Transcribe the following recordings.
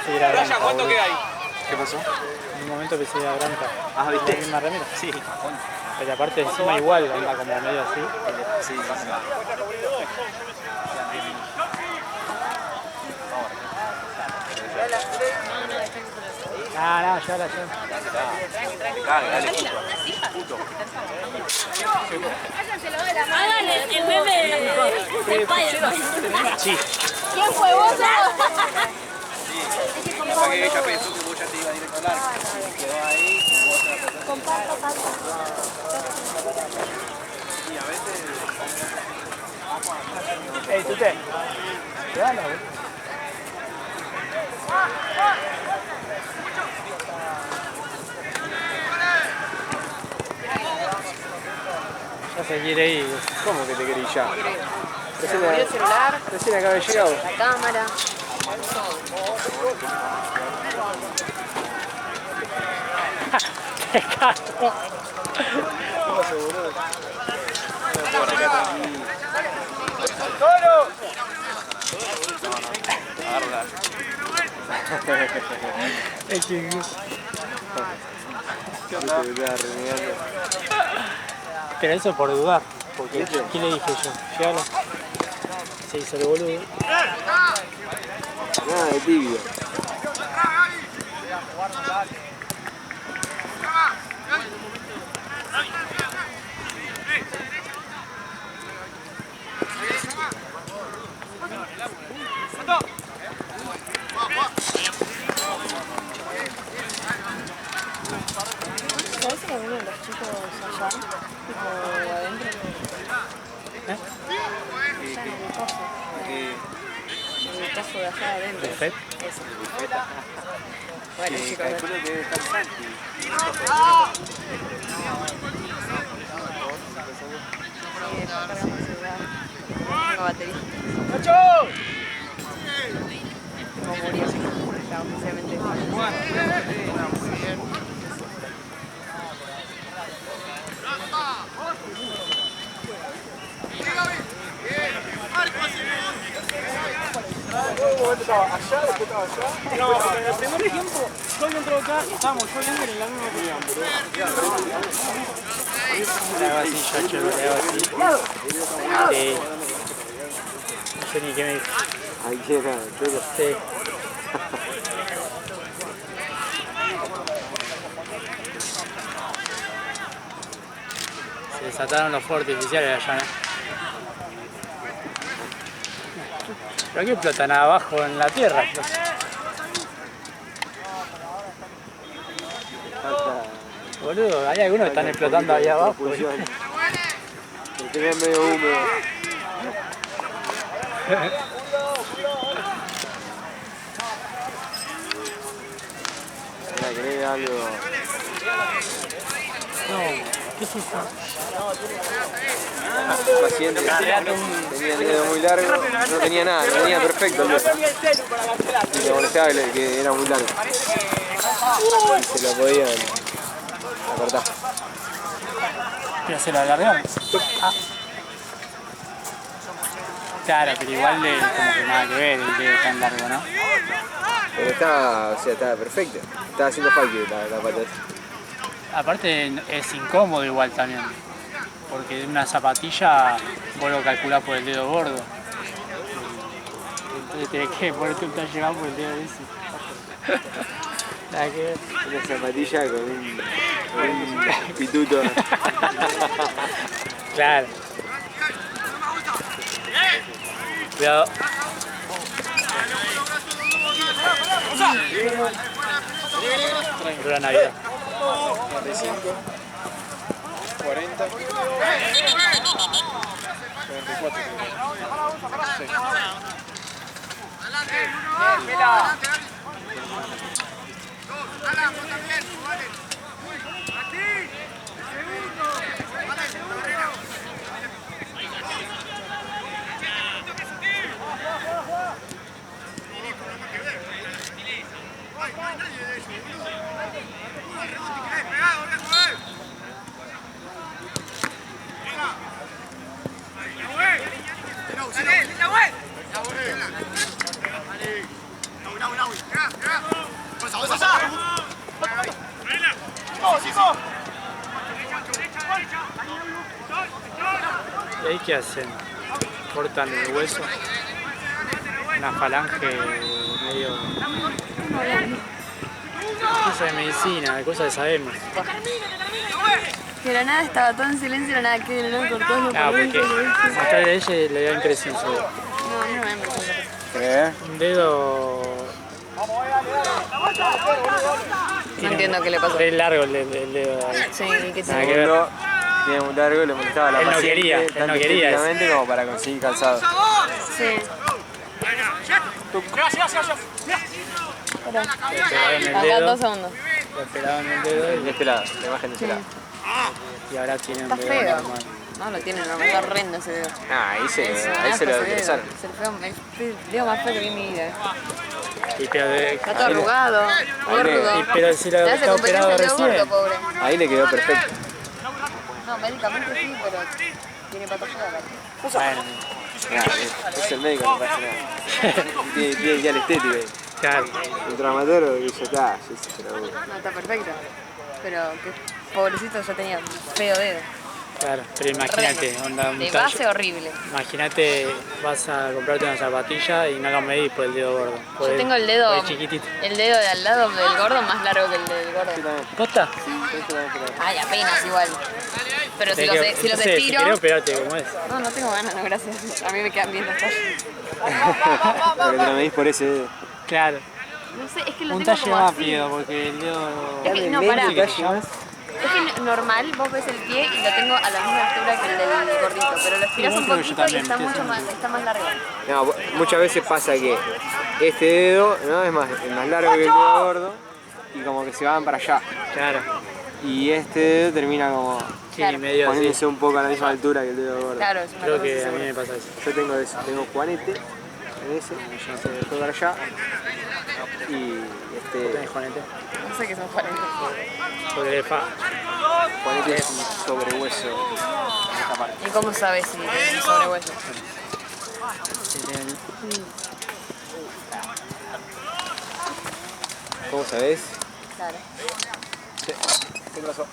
pensé que era Branca. ¿Cuánto queda ahí? ¿Qué pasó? En un momento pensé que era Branca. Ah, ¿viste? ¿La misma remera? Sí. Pero aparte encima igual, anda como medio así. Sí. No, ya. Dale, Hagan el meme de Spider-Man. Sí. ¿Quién fue vos? para que ella pensó que vos ya te iba directo al arco. Y quedó ahí, y vos te la pasaste. Comparto, Pablo. Y a veces... Ey, Tute. Dale, ya se quiere ir. ¿Cómo que te querís ya? Se murió el celular, Recién acaba de llegar. la cámara. ¡Qué caso! Es que... Pero eso por dudar, porque ¿qué le dije yo? Llegalo. Se hizo el boludo. Nada de tibio. ¿Sabes si alguno de los chicos allá? Tipo adentro. ¿Eh? Allá en el coso. En el coso de allá adentro. ¿El FED? Eso. Bueno, chicos. Calculo que debe estar Santi. Está cargando el celular. No tengo batería. Como murió. Está oficialmente. Muy bien. No, en el primer tiempo, yo entró acá y estábamos yo viendo en la misma opinión, le hago así, yo le hago así. Sí. No sé ni qué me dijo. Ahí queda, chulo. Sí. Se desataron los fuegos artificiales allá, ¿no? Pero aquí explotan abajo en la tierra. Boludo, hay algunos que están explotando ahí abajo. Lo tenían medio húmedo. Mira, ¿querés algo? No, ¿qué es eso? Paciente, tenía el dedo muy largo, no tenía nada, lo tenía perfecto el dedo. Y le molestaba que era muy largo. Y se lo podían acortar. Pero se lo alargaron. Ah. Claro, pero igual como que nada que ver el dedo tan largo, ¿no? Pero estaba, o sea, estaba perfecto. Estaba haciendo fallo la pata. Aparte es incómodo igual también. Porque una zapatilla vos lo calculás por el dedo gordo. Entonces tenés que ponerte un talle más por el dedo ese. Nada que ver. Una zapatilla con un pituto. Claro. Cuidado. Dura Navidad. 45, 40, 44. Sí. ¿Y ahí qué hacen? ¿Cortan el hueso? Una falange medio... Cosas de medicina, de cosas que sabemos. Que la nada estaba todo en silencio, la nada que no cortó los Ah, porque más tarde a ella le da impresión sobre. No me da impresión. Un dedo No entiendo qué le pasó. re largo el dedo. Sí, que Nada se... que ver. Tiene muy largo y le molestaba a la Él no paciente, quería, él tanto no quería eso. estéticamente como para conseguir calzado. Sí. Le pelaron el Acá dedo, 2 segundos. le pelaron el dedo De este lado, la imagen de este lado. y ahora tiene un Está dedo feo. normal. No, lo tiene normal, está horrendo ese dedo. Ah, ahí se Es un lo asco ese interesaron. dedo. Es el dedo más feo que vi en mi vida. Y pero, Está todo arrugado, gordo. pero si lo Le hace está operado competencia al dedo recién. gordo, pobre. Ahí le quedó perfecto. No, médicamente sí, pero tiene patología. Bueno, Es el médico, no pasa nada. Tiene ya la estética ahí. claro. El traumatólogo dice, está, sí, se lo hago. No, está perfecto. Pero que pobrecito ya tenía un feo dedo. Claro, pero imagínate, onda un De tallo. base horrible. Imagínate, vas a comprarte una zapatilla y no lo medís por el dedo gordo. Por Yo tengo el dedo, por el chiquitito. el dedo de al lado del gordo más largo que el del gordo. ¿Posta? Ay, apenas igual. Pero si los Si estiro... querés operarte, ¿cómo es? No, no tengo ganas, no, gracias. A mí me quedan bien los tallos. Porque te lo medís por ese dedo. Claro. No sé, es que lo Un tengo talle como más así. pido porque el dedo... Es que, no, pará. ¿Qué talle más? Es que normal, vos ves el pie y lo tengo a la misma altura que el del gordito, pero lo estirás un creo que yo poquito y también, está sí, mucho sí. más, está más largo. No, muchas veces pasa que este dedo ¿no? es más largo que el dedo gordo y como que se van para allá. Claro. Y este dedo termina como Sí, Claro. medio así. poniéndose un poco a la misma altura que el dedo gordo. Claro, es una Creo cosa que así a mí seguro. me pasa eso. Yo tengo eso, tengo Juanete en ese, se fue para allá y ¿Tenés Juanete? No sé qué son 40. Porque le fa... Juanete es un sobrehueso en esta parte. ¿Y cómo sabes si tenés un sobrehueso? ¿Cómo sabés? Claro. Sí. ¿Qué pasó?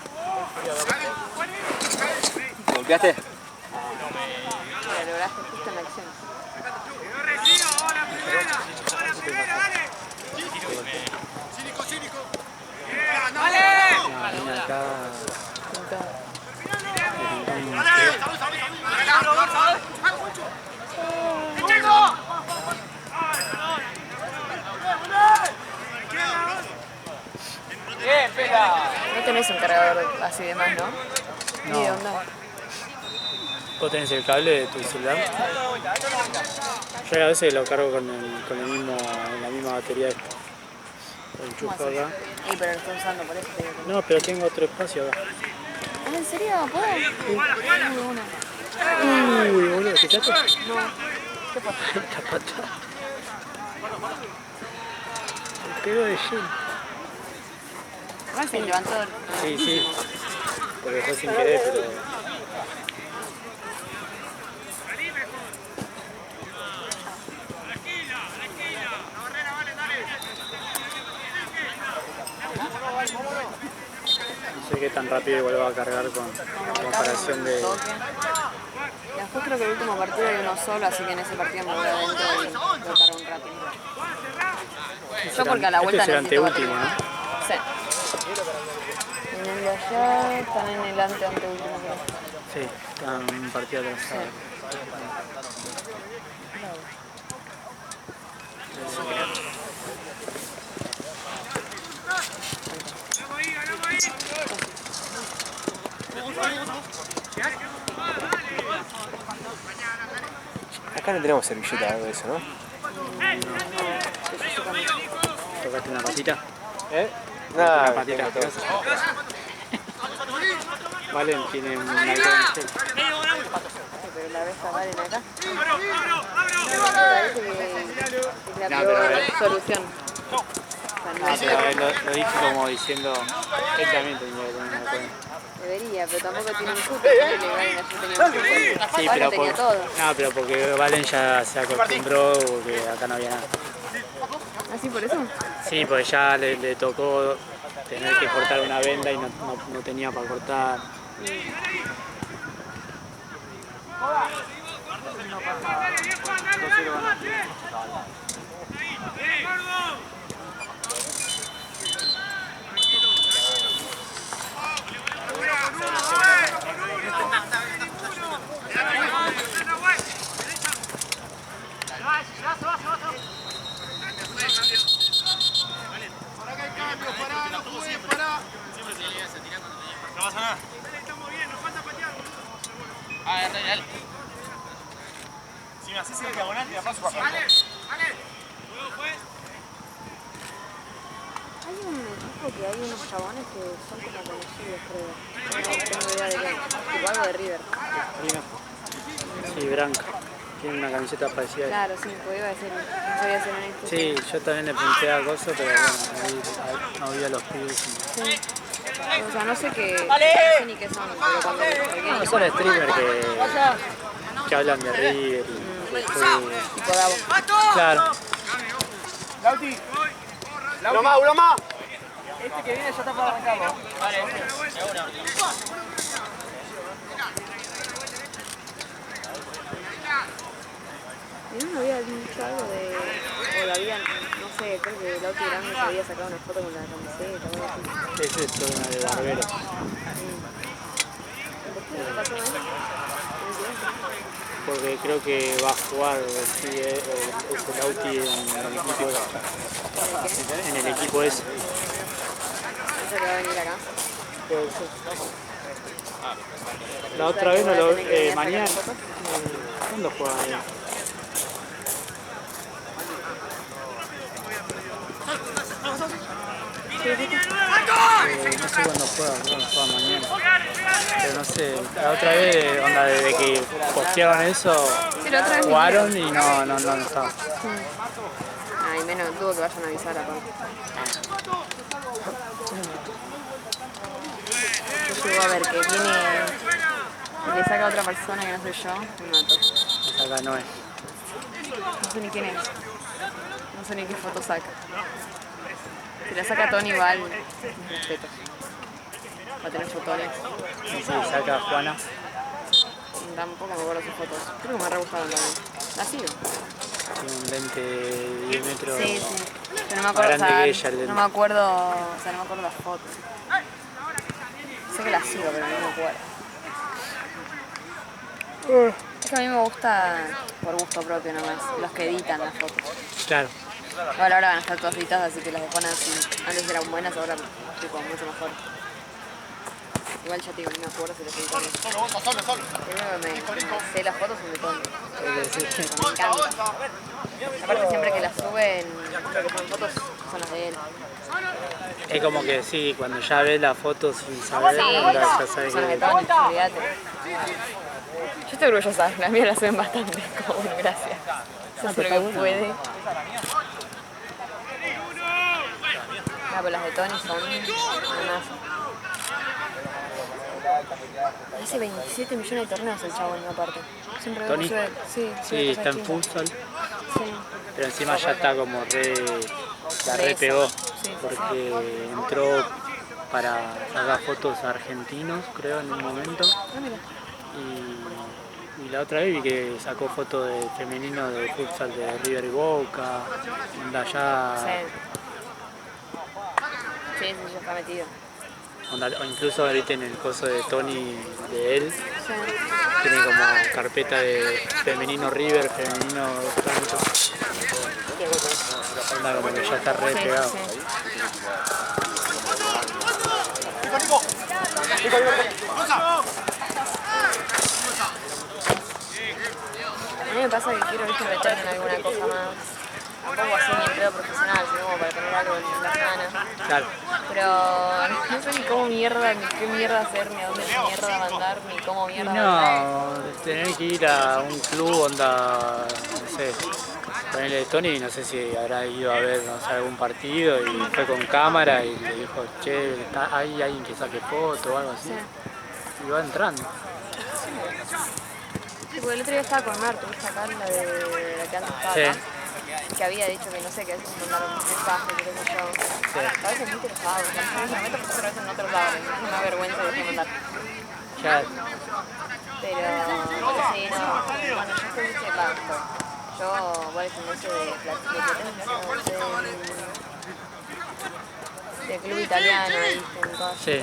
¿Te golpeaste? Lo lograste justo en la acción. Acá... No tenés un cargador así de más, ¿no? No. Ni de onda. ¿Vos tenés el cable de tu celular? Yo a veces lo cargo con la misma batería esta. Lo ¿Cómo enchufo haces? acá. Sí, pero lo estoy usando, por eso te digo que no. No, pero tengo otro espacio acá. Ah, ¿en serio? ¿Puedo? Sí. Uno. Uy, boludo, ¿escuchaste? No. ¿Qué pasa? La patada. Me pegó de lleno. Igual se levantó. Sí, sí. Porque fue sin querer, pero... No sé qué tan rápido igual va a cargar con comparación de... Y después creo que el último partido hay uno solo, así que en ese partido me voy adentro y lo cargo un rato. Yo porque a la vuelta Este es el necesito anteúltimo, batería. ¿no? Sí. Viniendo allá, están en el anteúltimo, creo. Sí, está en un partido atrasado. Acá no tenemos servilleta o algo de eso, ¿no? ¿Tocaste una patita? ¿Eh? Una Nada, patita. tengo todo. Valen tiene un algodón gel. Pero la ves a Valen acá. Parece que es la No, peor pero- solución. Ah, pero lo dije como diciendo, él también tenía que tener una cuenta. Debería, pero tampoco tiene un cupo. Valen yo tenía un cupo. Sí, Valen pero, tenía todo. no, pero porque Valen ya se acostumbró porque acá no había nada. ¿Así por eso? Sí, porque ya le tocó tener que cortar una venda y no tenía para cortar. No pasa nada. Estamos bien, nos falta patear. Dale. Si me haces el diagonal, te la paso para acá. Hay un equipo que hay unos chabones que son como conocidos, creo. No tengo idea de qué. Tipo algo de River. Sí, Branca. Tiene una camiseta parecida. Claro, sí, pues iba a decir, no sabía ser honesto. Sí, yo también le pregunté a Gozo, pero bueno, ahí no vi a los pibes. Sí. O sea, no sé ni qué son, pero cuando... No, son streamers que hablan de River y de juego. Tipo Davo. Claro. Lauti. Uno más. Este que viene ya está para arrancarlo. Y no había dicho algo de... O lo habían... No sé, creo que Lauti Grande se había sacado una foto con la camiseta o algo así. Es esto, una de Barbero. ¿Después qué pasó ahí? Porque creo que va a jugar ese Lauti en el equipo ese. ¿Eso que va a venir acá? Puede ser. La otra vez no lo mañana. ¿Cuándo juega ahí? No sé cuándo juega mañana. Pero no sé, la otra vez, onda, desde que postearon eso, Sí, la otra vez jugaron y no estaba. Ay, menos dudo que vayan a avisar aparte. Yo llego a ver que viene... Que le saca a otra persona que no soy yo, me mato. Acá no es. No sé ni quién es. No sé ni qué foto saca. Si la saca Tony igual, respeto. Va a tener fotones. No sé si saca a Juana. Tampoco me acuerdo sus fotos. Creo que me re gustaron también. ¿La sigo? Tiene un lente de 10 metros. Sí, sí. Pero no me acuerdo, Más grande que ella, el lente. no me acuerdo, o sea, no me acuerdo las fotos. Sé que la sigo, pero no me acuerdo. Es que a mí me gusta, por gusto propio nomás, los que editan las fotos. Claro. Igual ahora van a estar todas editadas, así que las de Juana antes eran buenas, ahora tipo mucho mejor. Igual ya te digo, no me acuerdo si las editaron. Primero me sé las fotos son de Tony. Me encanta. Aparte siempre que las suben, creo que son fotos, son las de él. Es como que sí, cuando ya ves la foto sin saber, ya sabes Son las de que... Tony, olvídate. Yo estoy orgullosa, las mías las suben bastante, como bueno, gracias. Eso es lo que puede. Ah, pero las de Tony son además. Hace 27 millones de torneos el chabón, aparte. Siempre veo ¿Tony? que sube. Sí, Sí, está en futsal, Sí. pero encima ya está como la re pegó, porque entró para sacar fotos a argentinos, creo, en un momento. Ah, mira. Y la otra vez vi que sacó fotos de femenino de futsal de River y Boca, onda ya, Sí, ya está metido. onda, o incluso ahorita en el coso de Tony de él, Sí. tiene como carpeta de femenino River, femenino tanto, onda como que ya está re pegado. Sí. A mí me pasa que quiero meterme en alguna cosa más. Tampoco así ni empleo profesional, sino como para tener algo en la semana. Claro. Pero no sé ni cómo mierda, ni qué mierda hacer, ni a dónde mierda mandar, ni cómo mierda mandar. No, tener que ir a un club, onda, no sé, ponele Tony, no sé si habrá ido a ver, no sé, algún partido y fue con cámara y le dijo, che, hay alguien que saque foto o algo así. Sí. Y va entrando. Sí, porque el otro día estaba con Marta, ¿viste acá? La de la que antes estaba Sí. acá. Que había dicho que no sé, que a veces mandaron mensajes, qué sé yo. A veces muy interesado, o sea, en ese momento a veces no te lo daban, es una vergüenza de mandar. Ya, Pero sí, no. Bueno, yo fui, yo voy al gimnasio de club italiano ahí en todo. Sí.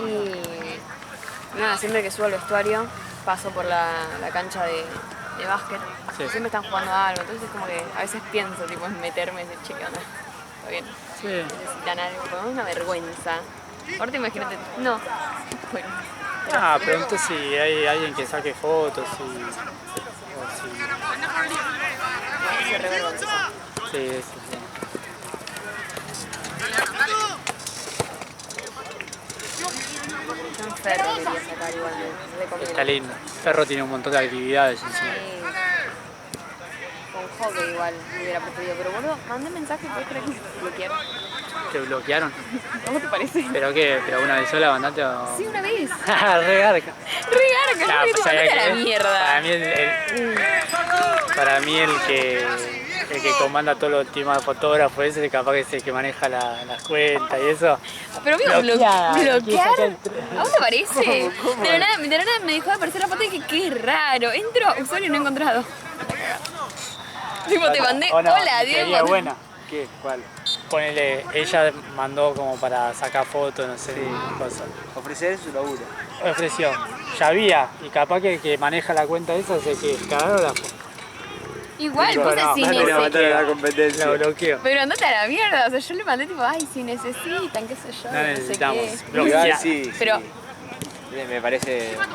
Y nada, siempre que subo al vestuario paso por la cancha de básquet. Sí. Siempre están jugando algo, entonces como que a veces pienso tipo en meterme y decir, che, ¿qué onda? ¿Está bien? Sí. Necesitan algo, como es una vergüenza. Ahorita imagínate, no. Bueno. Ah, pregunto si hay alguien que saque fotos o Es re vergonzoso. si... Sí, sí. Yo en Ferro quería sacar igual, me recomiendo. Está lindo. Ferro tiene un montón de actividades encima. Sí. Con hockey igual me hubiera preferido, pero boludo, mandé mensaje, ¿puedes creer que me bloquearon? ¿Te bloquearon? ¿Cómo te parece? ¿Pero qué? ¿Pero una vez sola mandaste o...? Sí, una vez. Re garca. Re garca, Nah, yo pues, te mandé a la ¿sabía qué? mierda. Para mí el que comanda todos los temas de fotógrafos ese capaz que es el que maneja las cuentas y eso. Pero amigo, Bloqueada, ¿bloquear? quiero ¿A vos te parece? De la nada me dejó de aparecer la foto y dije, qué raro. Entro, usuario no encontrado. Tipo, te mandé, hola, Sería Diego. buena. ¿Qué? ¿Cuál? Ponele, ella mandó como para sacar fotos, no sé, cosas. Ofrecer su laburo. Ofreció, ya había, y capaz que el que maneja la cuenta esa se que cagaron la foto. Igual, Pero puse no, si no, Van a necesitan. matar a la competencia. La bloqueo. Pero andate a la mierda, o sea, yo le mandé tipo, ay, si necesitan, qué sé yo, No necesitamos. sé qué. Igual Bloquear. sí, Pero- sí. Me parece un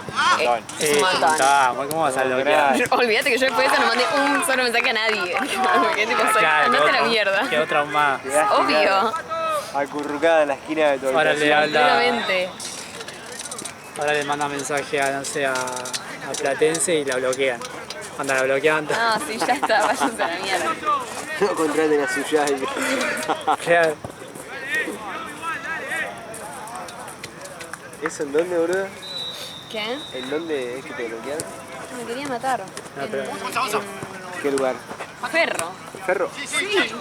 montón. Es Sí, un montón. ¿cómo vas a No, bloquear? Olvídate que yo después de eso no mandé un solo mensaje a nadie. Porque tipo, soy, Claro, andate a la mierda. Quedó traumada. Quedaste Obvio. acurrucada en la esquina de tu Ahora le habitación. habla, Obviamente. ahora le manda mensaje a, no sé, a Platense y la bloquean. Cuando la bloquean, No, sí, ya está, váyanse a la mierda. No contraten a su Yai. claro. ¿Eso en dónde, boludo? ¿Qué? ¿En dónde es que te bloquearon? Me quería matar. pero- ¿Qué lugar? En Ferro. ¿Ferro?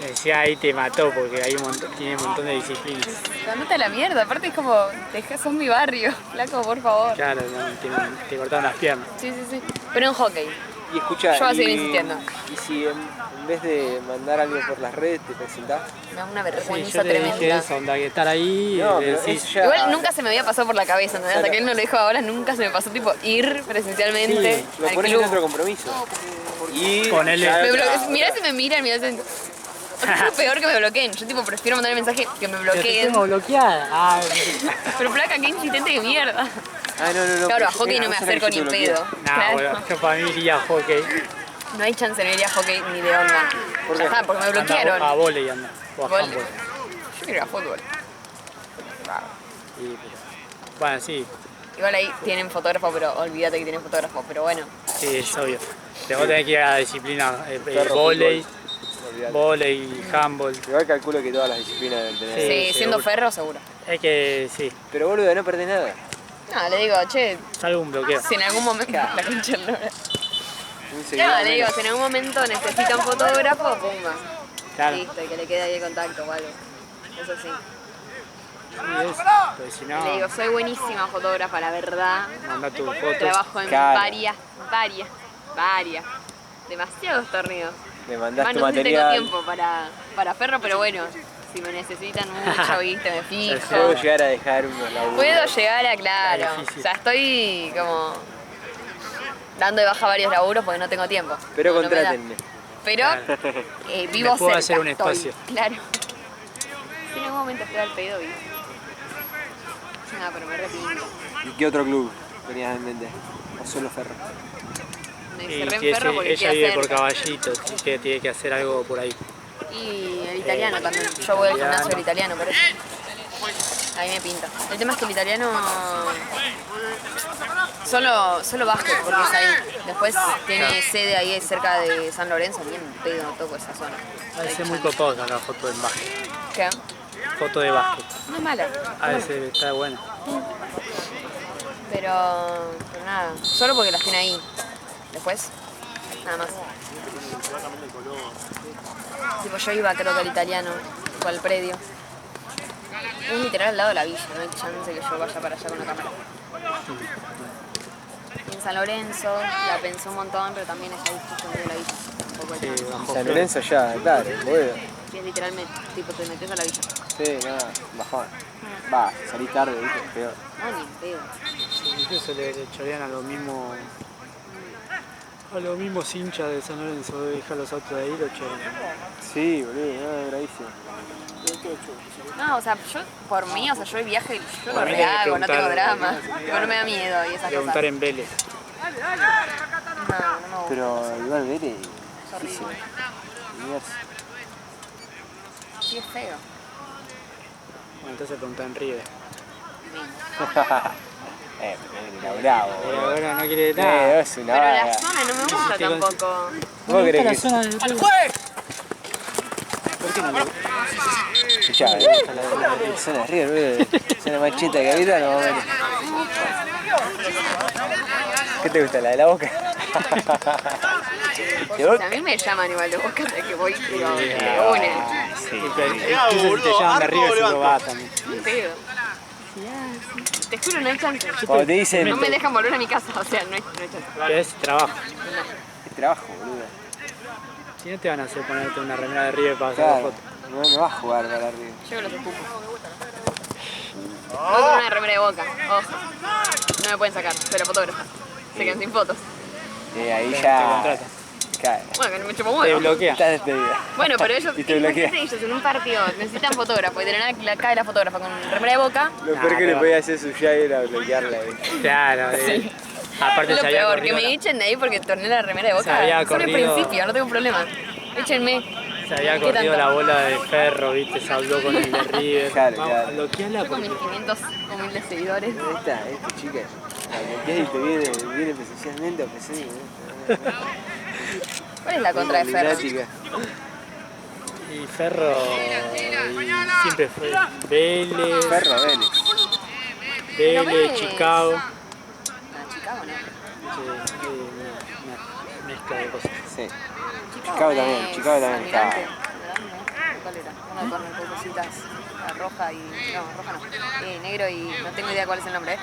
Decía ahí te mató porque hay tiene un montón de disciplinas. Andate a la mierda, aparte es como, sos mi barrio. Flaco, por favor. Claro, no, te cortaron las piernas. Sí, sí, sí. Pero en hockey. Y escucha, Yo voy a seguir insistiendo. Y si en vez de mandar algo por las redes te presentás. Me da una Sí, vergüenza yo te dije tremenda. eso, onda, que estar ahí No, y pero decís, eso ya. Igual nunca se me había pasado por la cabeza, ¿entendés? Hasta que él no lo dijo ahora, nunca se me pasó tipo ir presencialmente Lo al pones en club. otro compromiso. Y Ponele- ya Me otra- mirá si me miran, mirá si... Es peor que me bloqueen. Yo tipo prefiero mandar el mensaje que me pero te bloqueen. tengo bloqueada. Ah, Pero placa, qué insistente de mierda. Ah, no. Claro, a pero hockey no me eso era acerco que ni yo en te pedo. bloqueé. nah, Claro. bueno, yo para mí iría a hockey. No hay chance de ir a hockey ni de onda. ¿Por Ya qué? está, porque me Anda bloquearon. a volei anda, o a Vole- handball. Yo quiero ir a fútbol. Bueno, sí, Igual ahí tienen fotógrafo, pero olvídate que tienen fotógrafo. Pero bueno, sí, es obvio. Después tenés que ir a la disciplina Perro, volei, Olvidate. volei, handball. Igual calculo que todas las disciplinas deben tener. Sí, sí, siendo seguro. Ferro, seguro. Es que sí, Pero boludo, no perdés nada. No, le digo, che, salgo un bloqueo. si en algún momento... La concha de la lora. Un seguidor No, le digo, menos. si en algún momento necesitan fotógrafo, pumba. Claro. Listo, y que le quede ahí el contacto o algo. Eso sí. Y eso, pero si no, Le digo, soy buenísima fotógrafa, la verdad. manda tus fotos. Trabajo en Claro. varias. Demasiados torneos. Me mandás Más tu no sé si tengo material. tiempo para Ferro, pero bueno, si me necesitan mucho, viste, me fijo. Puedo llegar a dejar unos laburos. Puedo llegar a, claro. Está difícil. O sea, estoy como dando de baja varios laburos porque no tengo tiempo. Pero No me da. contrátenme. Pero Claro. vivo Les puedo cerca. hacer un estoy, espacio. Claro. Si en algún momento estoy al pedo, ¿viste? No, pero me arrepiento. ¿Y qué otro club tenías en mente? ¿O solo Ferro? Me Y encerré que en Ferro porque ella vive queda por cerca. Caballitos y que tiene que hacer algo por ahí. Y el italiano también. Yo voy al gimnasio del italiano, por eso. Ahí me pinta. El tema es que el italiano... Solo básquet, porque es ahí. Después tiene sede ahí cerca de San Lorenzo, ni en pedo no toco esa zona. A veces muy copado sacar foto en básquet. ¿Qué? Foto de básquet. No es mala. A veces está bueno. Pero nada, solo porque las tiene ahí. Después, nada más. Tipo, yo iba creo que al italiano, tipo al predio. Es literal al lado de la villa, no hay chance que yo vaya para allá con la cámara. San Lorenzo, la pensó un montón, pero también es ahí justo en medio de la villa. Un poco de Sí, chance. bajo San Lorenzo ya, claro, boludo. Sí, es literalmente, tipo, te metes a la villa. Sí, nada, bajón. Va, salí tarde, viste, peor. No, ni en pedo. Incluso le chorean a los mismos hinchas de San Lorenzo, deja los autos de ahí y lo chorean. Sí, boludo, no, bravísimo. No, o sea, yo, por mí, o sea, yo el viaje, yo lo Para mí tenés que rehago, no tengo preguntar- drama. Tipo, no me da miedo y esas cosas. Preguntar en Vélez. No, no me gusta. Pero igual Vélez, Es horrible. universo. Sí, es feo. Bueno, entonces preguntar en River. Pero era bravo, Pero boludo. ahora no quiere nada. Es una Pero la vaga. zona no me gusta tampoco. ¿Vos querés la que zona del club. ¿Por qué no le gusta? escuchá, la zona de River, boludo? Zona más cheta que ahorita, no, bueno. ¿Qué te gusta, la de la Boca? ¿De O Boca? sea, a mí me llaman igual de Boca hasta que voy, pero de una. Sí. Incluso si te llaman de River, seguro vas también. Un pedo. Te juro, no hay chance. Cuando te dicen, No me dejan volver a mi casa, o sea, no hay chance. Que es trabajo. ¿qué trabajo, boludo? Si no te van a hacer ponerte una remera de River para hacer la Claro, foto. no vas a jugar para River. Yo los escupo. No tengo una remera de Boca, ojo. No me pueden sacar, pero fotógrafo. Se quedan sin fotos. Ahí Te ya. contratan. Claro, Bueno, que no me chupo Te huevo. bloquea. estás despedida. Bueno, pero ellos, Y te bloquea. imagínate ellos en un partido necesitan fotógrafo y tener la cara de la fotógrafa con remera de Boca. Lo peor que le podía hacer su ya era bloquearla. Claro, aparte Es se lo había peor, que corrido, me echen de ahí porque torné la remera de Se había Boca. Son el corrido. principio, no tengo problema. Échenme. se había ¿Qué corrido tanto? la bola de Ferro, viste, se habló con el de River. Claro, Vamos, claro. bloqueala Yo con mis porque 500 humildes seguidores. Esta chica, la bloqueas y te viene presencialmente a ofrecer. ¿Cuál es la contra de Ferro? y Ferro y siempre fue Vélez, Ferro, Vélez. Pero Vélez, Vélez. Chicago. Ah, Chicago, ¿no? Sí, una mezcla de cosas. Sí. Chicago también, es Chicago también Almirante. está. ¿Cuál era? Uno con cositas, la roja y... No, roja no. Negro y... No tengo idea cuál es el nombre.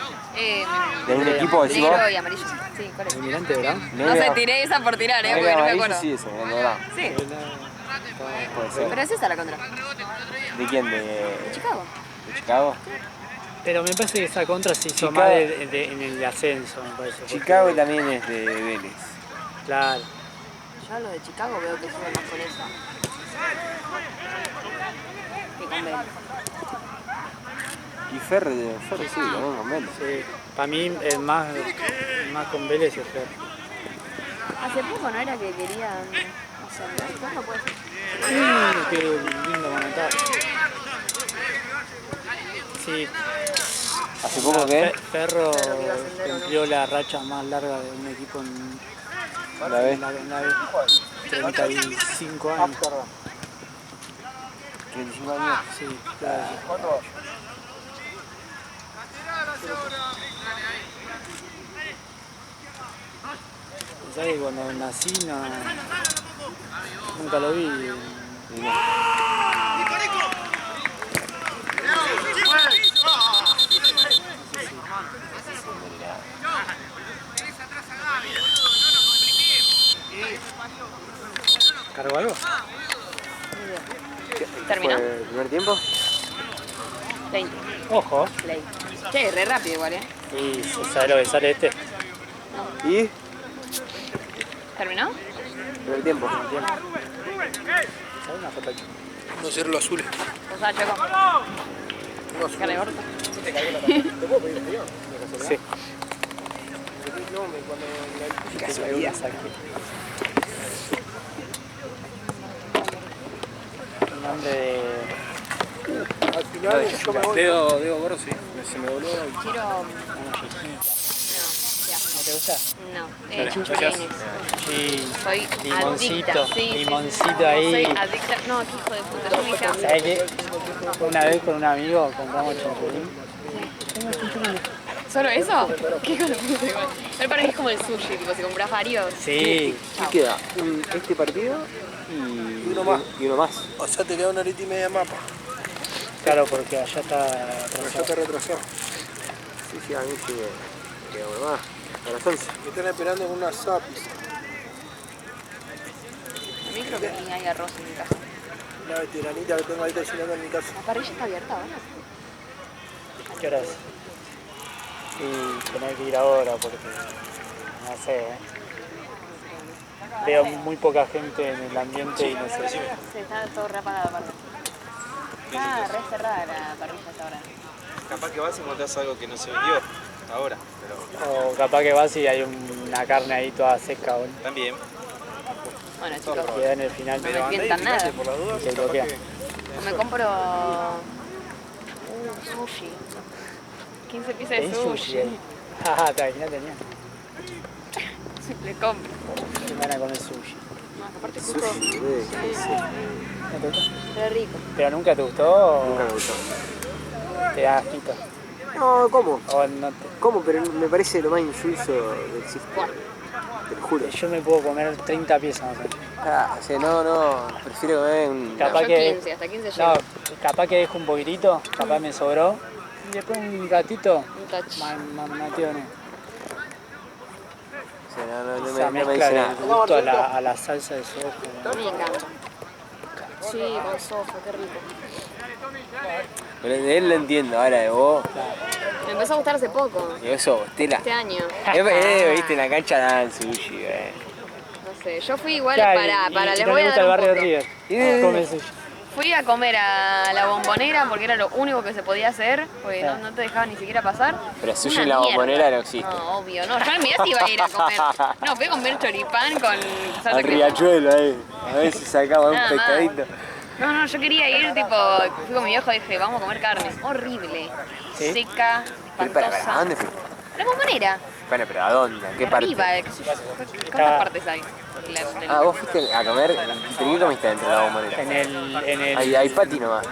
¿De un equipo decís vos? Negro y amarillo. Sí, ¿cuál es? Almirante, ¿verdad? No sé, tiré esa por tirar, Negro porque no me amarillo acuerdo. sí, eso, de verdad. Sí, Puede ser. pero es esa la contra. ¿De quién? Chicago. ¿De Chicago? Pero me parece que esa contra se hizo Chicago- más en el ascenso, me parece. porque- Chicago también es de Vélez. Claro. Yo a los de Chicago veo que suben más con esa. Que con Vélez. Y Ferro sí, también con Vélez. Sí. Para mí el más con Vélez es Ferro. Hace poco no era que querían... No sé, ¿cuándo puede ser? Qué lindo comentario. Sí, ¿Hace poco qué? Ferro Ferro que iba a ascender, ¿o no? cumplió la racha más larga de un equipo en Una vez. la vez. 35 años. 35 años. Sí, claro. ¿Sabes que cuando nací nunca lo vi? Y no. ¿Cargó algo? ¿Terminó? ¿Fue el primer tiempo? 20. Ojo. Play. Che, re rápido igual, ¿eh? Y ¿sabes lo que sale este? ¿Y? ¿Terminó? Primer tiempo. ¿Sabes una foto aquí? No ser los azules. O sea, Choco. Cara de orto. Sí. ¿Qué sabías aquí? El nombre de... Al final yo me voy. Debo gordo, sí. Se me voló. Quiero... ¿No te gusta? No, chinchulines. Sí. Soy Limoncito, adicta. Sí, limoncito sí. ahí. Soy adicta. No, qué hijo de puta. Yo me dije, ¿Sabes qué? Una vez con un amigo compramos chinchulín. ¿solo eso? Qué hijo de puta igual. Me parece que es como el sushi, tipo, si compras varios. Sí. ¿Qué queda? Este partido y uno más. Y uno más. O sea, te queda una horita y media de mapa. Claro, porque allá está Pero ya atrasado. te retrasó. Sí, a mí sí me queda uno más. A las 11. Me están esperando con unas zapis. A mí creo que ni hay arroz en mi casa. Una veteranita que tengo ahí cocinando en mi casa. La parrilla está abierta ahora. ¿Qué hora es? Y tener que ir ahora porque, no sé, veo muy poca gente en el ambiente y no sé. Sí, está todo rapado aparte. Está re cerrada la parrilla hasta ahora. Capaz que vas y encontrás algo que no se vendió ahora, pero O capaz que vas y hay una carne ahí toda seca, boludo. también. Bueno, chicos, Queda en el final. no me tientan nada. Por las dudas, Te bloquea. O me compro sushi. 15 piezas de ¿Tenés sushi sushi. ahí? Ah, te imaginas tenía. Le compro. Que me van a comer sushi. No, aparte justo. Sushi, bebé. ¿No te gusta? Re rico. ¿Pero nunca te gustó o Nunca me gustó. te da asquito? No, ¿cómo? O no te... ¿Cómo? Pero me parece lo más insulso que existe. Te lo juro. Yo me puedo comer 30 piezas más o menos. Ah, o sea, no. Prefiero comer un... Capaz Yo que... 15, hasta 15 No, llego. capaz que dejo un poquitito, capaz me sobró. Y después un ratito, Un touch. mateo no. O sea, no Esa me mezcla dice de nada. gusto a la salsa de soja. A mí me encanta. Sí, con soja, qué rico. Pero de él lo entiendo, ahora de vos. Me empezó a gustar hace poco. Y eso, Stella. Este año. Viste, en la cancha dan sushi, No sé, yo fui igual Ya, para y les no voy le a gusta dar el un barrio de poco. River. Come sushi. Fui a comer a la Bombonera porque era lo único que se podía hacer, porque no te dejaban ni siquiera pasar. Pero sushi Una en la mierda. Bombonera no existe. No, obvio, no. Yo en mi vida iba a ir a comer. No, fui a comer choripán con salsa Al crema. riachuelo ahí. A ver si sacamos un Nada más. pescadito. No, yo quería ir, tipo, fui con mi viejo y dije, vamos a comer carne. Horrible. ¿Sí? Seca, Pero ¿a espantosa. dónde fuiste? La Bombonera. Bueno, pero ¿a dónde? ¿A qué parte? Arriba, ¿cuántas partes hay? Ah, vos fuiste a comer. ¿Pero qué comiste dentro de la Bombonera? En el, Hay pati nomás.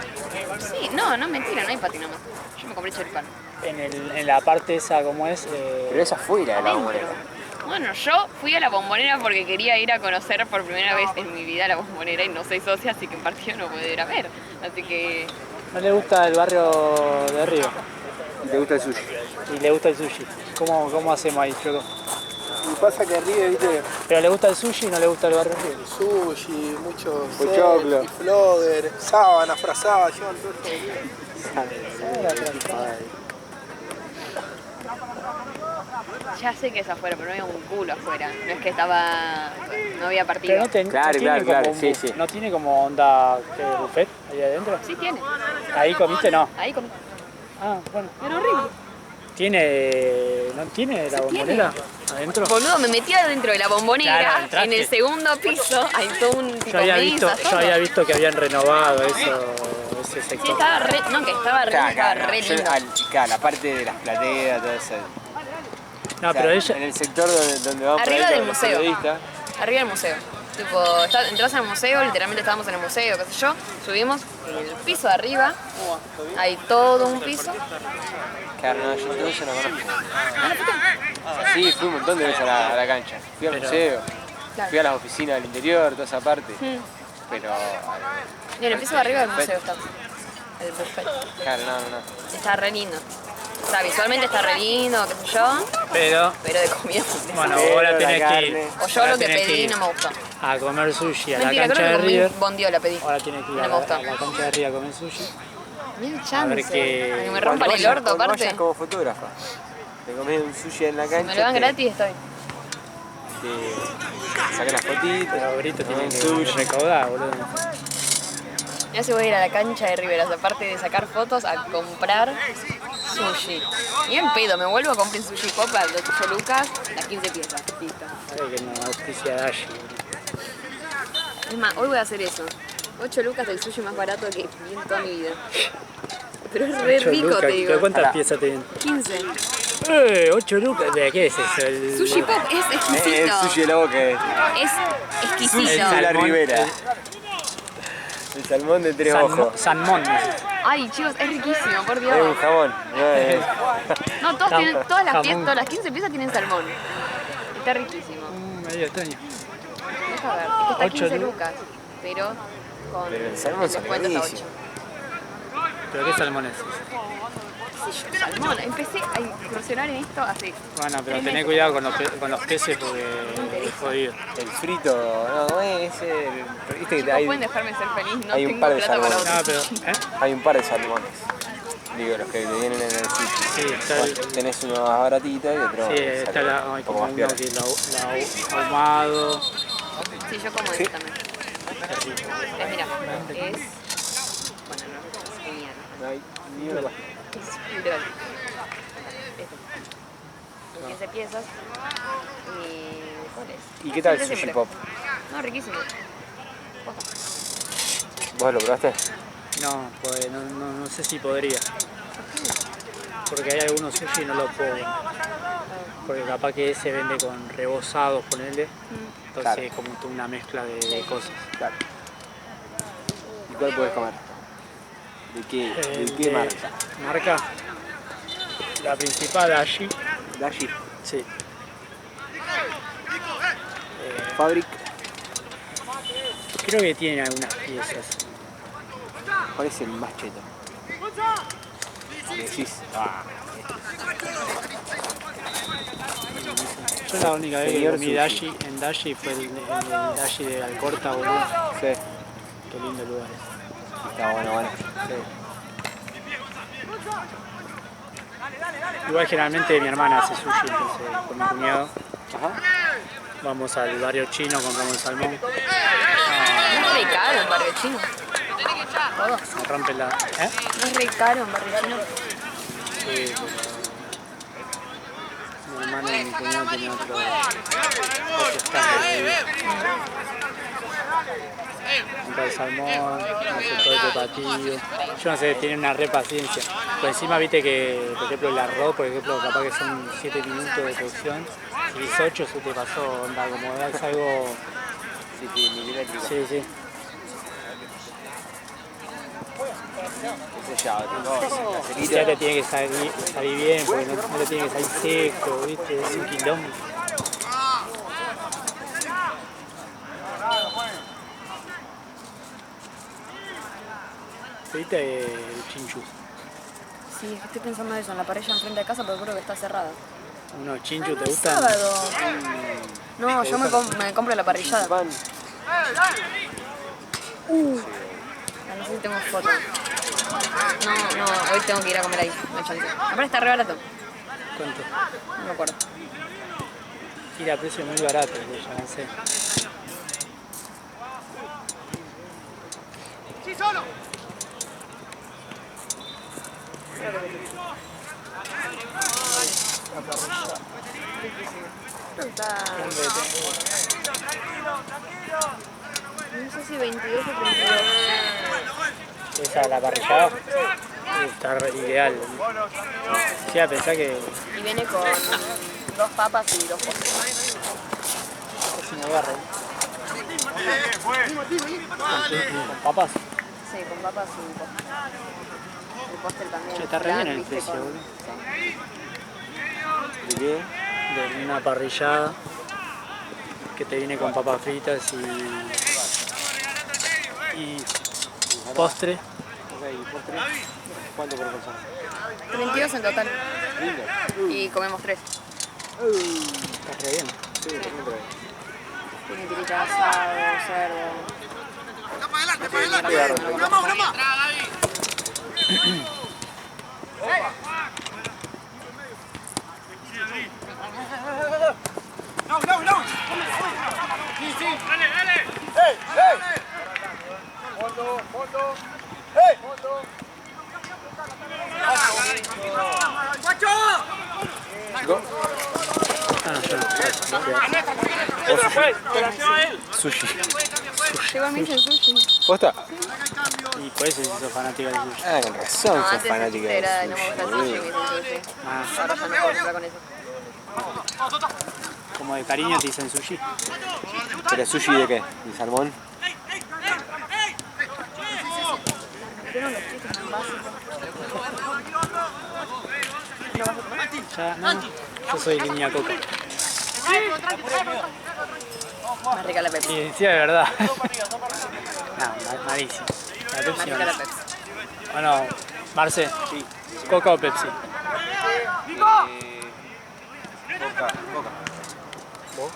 Sí, no, mentira, no hay patio nomás. Yo me compré choripán. en la parte esa, ¿cómo es? Pero es afuera de la Bombonera. Bueno, yo fui a la Bombonera porque quería ir a conocer por primera vez en mi vida la Bombonera y no soy socia, así que en partido no puedo ir a ver. Así que... ¿No le gusta el barrio de Río? ¿Te gusta el sushi? Y le gusta el sushi. ¿Cómo hacemos ahí, Choco? Y pasa que arriba, viste, ¿Pero le gusta el sushi y no le gusta el barrio de Río? sushi, mucho Pochoclo. selfie, flogger, sábanas frazadas, llevan todo eso. Ya sé que es afuera, pero no había un culo afuera. No es que no había partido. Pero Claro, tiene claro, como un sí, bu- sí. ¿No tiene como onda buffet ahí adentro? Sí tiene. ¿Ahí comiste? No. Ahí comí. Ah, bueno. Era horrible. ¿No tiene la bombonera adentro? Boludo, me metí adentro de la Bombonera, Claro, entraste. en el segundo piso, hay todo un tipo Yo había mesa, todo. visto que habían renovado ese Sí, sector. estaba re, no, que estaba Claro, re lindo. claro, la parte de las plateas, todo eso. No, O sea, pero ella... en el sector donde vamos Arriba por ahí del con los museo. periodistas. Arriba del museo. Tipo, entras al museo, literalmente estábamos en el museo, qué sé yo, subimos en el piso de arriba, hay todo un piso. Claro, no, yo todo eso no conozco. Sí, fui un montón de veces a la cancha. Fui al museo, Claro. fui a las oficinas del interior, toda esa parte. Pero, Y en el piso de arriba del museo está. El buffet. claro, no. Está re lindo. O sea, visualmente está re lindo, qué sé yo, Pero, pero de comida es un bueno, Pero ahora la tenés que carne. ir. O yo ahora lo que tenés pedí ir no me gustó. a comer sushi a Mentira, la cancha creo de que comí River. bondiola pedí. Ahora tienes que ir No a me gustó. la cancha de River a comer sushi. Ni un A ver chance. qué- A que me Cuando rompan el vayas- orto cuando aparte. vayas como fotógrafa. Te comés un sushi en la cancha. Si me lo dan gratis estoy. Te sacan las fotitos. Pero Brito tiene un que sushi. recaudar, boludo. Ya se voy a ir a la cancha de Riveras, aparte de sacar fotos, a comprar sushi. Y en pedo, me vuelvo a comprar sushi pop a los 8 lucas, las 15 piezas. Listo. Ay, que no auspicia Dashi, boludo. Es más, hoy voy a hacer eso. 8 lucas el sushi más barato que vi en toda mi vida. Pero es re 8 rico, lucas, te digo. ¿cuántas piezas tienen? 15. 8 lucas. ¿De qué es eso? El... Sushi pop es El exquisito. sushi de la boca es. Es exquisito. Sushi de la salmón, Ribera. El salmón de tres ojos. Salmón. Ay, chicos, es riquísimo, por Es un Dios. jamón. No es. No, todas tienen, todas las Jamón. todas las 15 piezas tienen salmón. Está riquísimo. Medio extraño. Deja ver, es que está 8 15 lucas, pero con Pero el salmón es descuento está buenísimo. 8. ¿Pero qué salmón es? sé yo, salmón. Empecé a incursionar en esto hace... Bueno, pero 3 tené meses. cuidado con los peces porque es jodido. El frito, no, ese. Viste que Chicos, hay, pueden dejarme ser feliz, no hay un tengo par de plata para salmones. otro. No, pero... hay un par de salmones. Digo, los que te vienen en el sitio. Sí, está el... Tenés uno más baratito y otro. Sí, está salmón, hay como como más uno piola. que ahumado. Sí, yo como eso también. Mira, es... Bueno, no, es genial. No hay ni una más. Es literal. Esto. 15 piezas. Y... ¿cuál es? ¿Y qué tal el Siempre, sushi siempre. pop? No, riquísimo. Posta. ¿Vos lo probaste? No, pues no sé si podría. Porque hay algunos sushi y no lo puedo. Porque capaz que ese vende con rebozados, ponele. Entonces Claro. es como toda una mezcla de cosas. Claro. ¿Y cuál podés comer? ¿De qué De marca? Marca. La principal, Dashi. Dashi. Sí. Fabric. Creo que tiene algunas piezas. ¿Cuál es el más cheto? Decís, Yo la única vez que Señor comí sushi. Dashi en Dashi fue el Dashi de Alcorta, boludo. sí, Qué lindo lugar es. está bueno. Sí. Igual generalmente mi hermana hace sushi, entonces con mi cuñado. Ajá. Vamos al barrio chino, compramos el salmón. No es re caro en barrio chino. Todo. Me rompe la... ¿Eh? No es re caro en barrio chino. Sí, pero... Mi hermano y mi cuñado tienen otro estándar de vida. Compra el salmón, hace todo el patillo. Yo no sé, tienen una re paciencia. Por encima viste que, por ejemplo, el arroz, por ejemplo, capaz que son 7 minutos de cocción. Si es 8 se te pasó, onda, como es algo... Sí, milimétrico. Sí, sí. Ese ya, O sea, te tiene que salir bien, porque no te tiene que salir seco, viste, es un quilombo. ¿Viste el chinchu? Sí, estoy pensando eso, en la parrilla enfrente de casa, pero creo que está cerrada. Unos chinchus, ¿te Es gustan? sábado. No, yo me compro la parrillada. pan. No sé si tengo foto. No, hoy tengo que ir a comer ahí, no hay chance. Aparte está re barato, ¿Cuánto? no me acuerdo. Tira a precio muy barato, ya no sé. ¡Sí, solo! Está... No sé si 22 o 32. Esa la parrillada está ideal. Sí, a pensar que Y viene con 2 papas y 2 postres. casi me agarro. ¿Con papas? Sí, con papas y un postre. El postre también. Che, está re bien el ¿viste? precio, Con- boludo. sí. ¿De qué? De una parrillada que te viene con papas fritas y postre. Ok, postre. ¿Cuánto por persona? 32 en total. Lindo. Y comemos 3. Está re bien. Sí, muy bien. Tiene tirita de asado, cerdo. ¡Está para adelante! ¡Una más, una más! ¡No, no, no! ¡Sí, sí! ¡Dale, dale! ¡Ey, ey! ¡Fondo, fondo! ¡Ey! ¡Fondo! ¡Guacho! Ah, no, yo no. Sushi. Llegó a mí el sushi. ¿Posta? Y por eso sos fanática del sushi. Ah, con razón No, sos antes fanática era del no me gusta el sushi. sushi, me dicen sushi. Ah, Ahora ya no puedo comprar con eso. como de cariño te dicen sushi. ¿Pero sushi de qué? ¿De salmón? Pero los chistes tan básicos. ¿No vas a tomar? Ya, no, yo soy línea coca. Más rica la Pepsi. Y sí, de verdad. No, malísimo. La Más Pepsi rica la no. Pepsi. Bueno, Marce, Sí. ¿Coca o Pepsi? Coca. ¿Vos?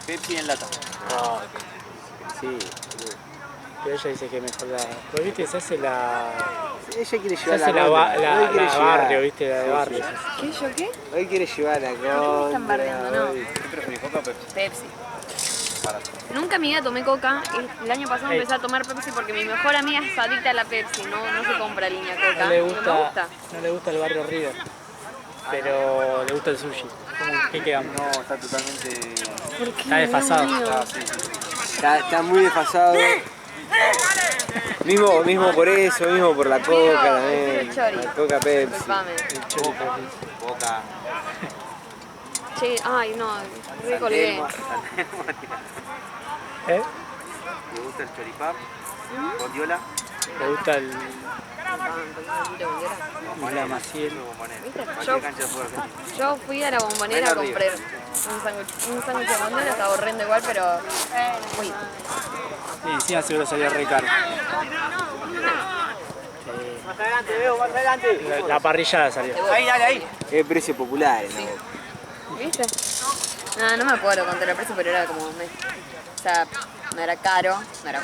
Pepsi en lata. No, Sí. pero ella dice que mejor la... Pero viste, se hace la... Ella quiere Se llevar hace la, contra. la, Hoy quiere la llevar. barrio, viste, la de barrio. ¿Qué? ¿Yo qué? Hoy quiere llevar la contra. están bardeando? No. hoy. ¿Qué preferís, Coca o Pepsi? Pepsi. Nunca en mi vida tomé coca. El año pasado empecé a tomar Pepsi porque mi mejor amiga es adicta a la Pepsi. No se compra línea coca. No le No me gusta, gusta. no le gusta el barrio River, pero le gusta el sushi. ¿Qué quedamos? No, está totalmente... ¿Por qué? Está desfasado. Dios mío. Ah, sí. Está muy desfasado. Mismo por eso, mismo por la coca también. Quiero chori. La coca Pepsi. Disculpame. Coca. Che, ay no, recolgué. ¿Eh? ¿Te gusta el choripán? ¿Bondiola? ¿Le gusta el ¿Viste? la Maciel? Yo, Cancha de fútbol argentino. yo fui a la Bombonera a comprar un sándwich de bombonera, estaba horrendo igual, pero fui. Sí, encima seguro salió re caro. Más adelante, Veo, más adelante. La parrillada salió. Ahí, dale, ahí. Es precio popular, ¿no? ¿Viste? No me acuerdo cuánto era el precio, pero era como... o sea, no era caro, no era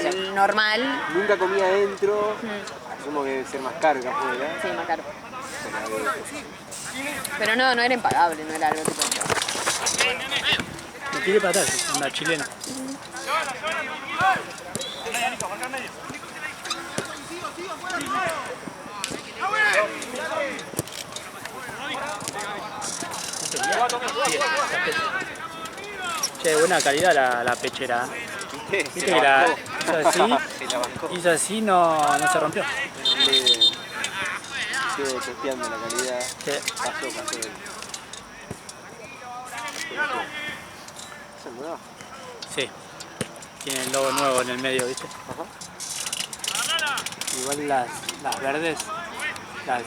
el normal. Nunca comí adentro. Asumo que debe ser más caro que afuera. Sí, más caro. Pero no era impagable, no era algo tipo... Me tiré para atrás, anda chilena. Che, buena calidad la pechera. Viste que la hizo así, hizo así, no se rompió. Sigo testeando la calidad. Sí. Pasó. ¿Esa es nueva? Sí, tiene el logo nuevo en el medio, ¿viste? Ajá. Igual las verdes las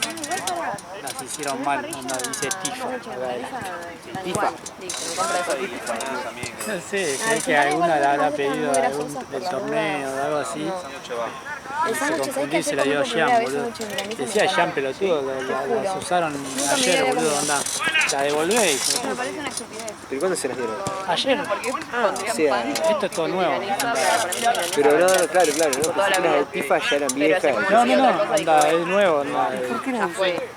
hicieron mal, onda dice tifa. Igual, listo, me compro eso. No sé, creo que alguna la habrá pedido de algún del torneo o algo así. El Se sándwich, ¿sabes confundió qué y se la dio a Jean, boludo. Decía Jean pelotudo, las usaron ayer, boludo, anda. La devolvés. Me parece una estupidez. ¿Pero cuándo se las dieron? Ayer, Sí, esto es todo nuevo. pero no, claro, no. Pensé que las de Tifa ya eran viejas. No, anda, es nuevo, anda. Ya fue.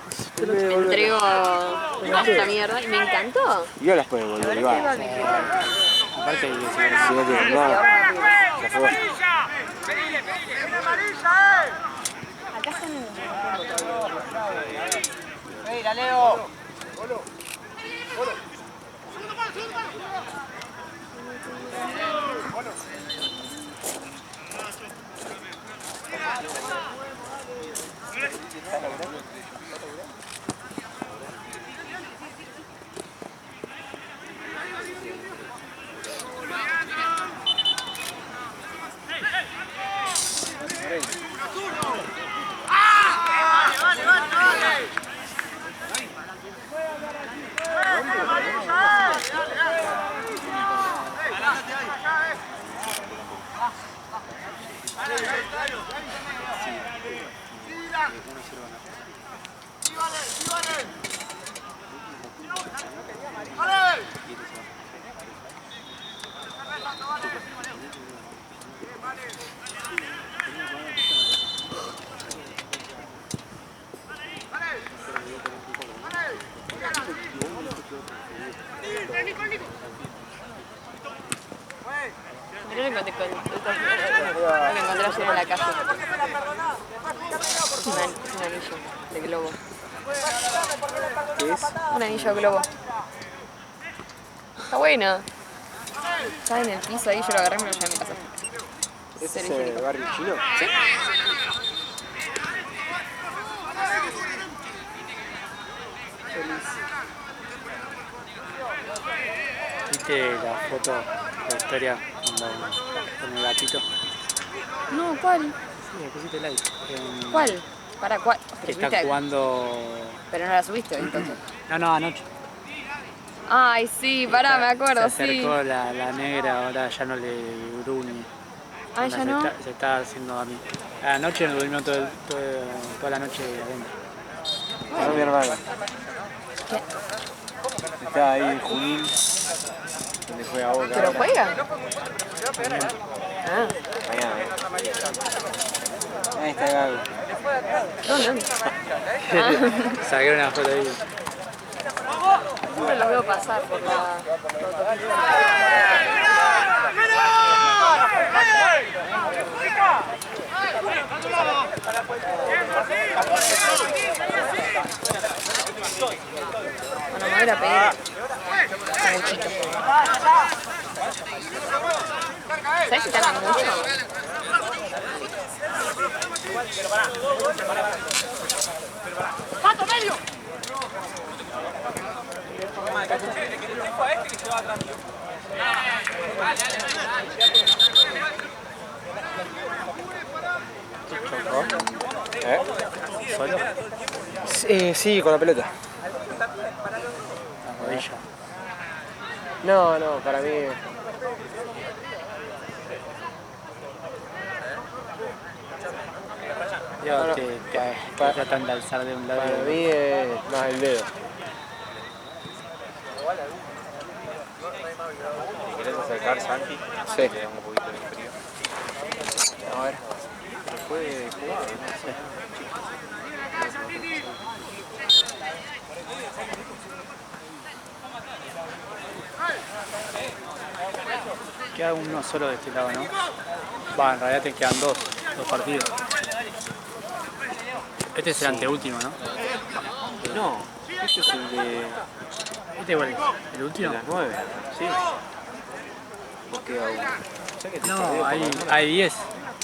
Me entrego esta mierda y me encantó. Y yo las puedo volver igual. Aparte que Si no tienen nada, ya fue. Acá están en Mira, Leo. Mirá lo que encontré ayer en la calle. Un anillo de globo. ¿Qué es? Un anillo de globo. Está bueno. Estaba en el piso ahí, yo lo agarré y me lo llevé a mi casa. ¿Ese es el barrio chino? ¿Sí? ¿viste la foto, la historia con el gatito? No, ¿cuál? Sí, le pusiste like. ¿Cuál? ¿Para cuál? Que está jugando... Pero no la subiste entonces. No, anoche. Ay, sí, pará, me acuerdo, Se sí. acercó la negra, ahora ya no le gruñe. Ah, ya no. Se está haciendo a mí. Anoche no durmió toda la noche adentro. No, mi hermano. Está ahí en Junín, donde juega Boca. ¿Pero ahora. juega? Ah, Mañana. Ahí está Gago. ¿dónde? Saqué una foto ahí. Siempre los veo pasar por la autopista. Bueno, me voy a ir a pedir sanguchito. ¿Sabes si tardan mucho? ¡Pato, medio! ¿Solo? Sí, con la pelota. La rodilla. No, para mí. Yo te tratan de alzar de un lado. Para mí es más el dedo. ¿Te querés acercar, Santi? Sí. Le da un poquito de frío. A ver. Fue jugado, no sé. Queda uno solo de este lado, ¿no? Va, en realidad te quedan dos partidos. Este es el anteúltimo, ¿no? No, este es el de ¿Este cuál es? ¿El último? las 9. Sí. ¿O queda uno? O sea que te perdió No, por hay lo menos. 10.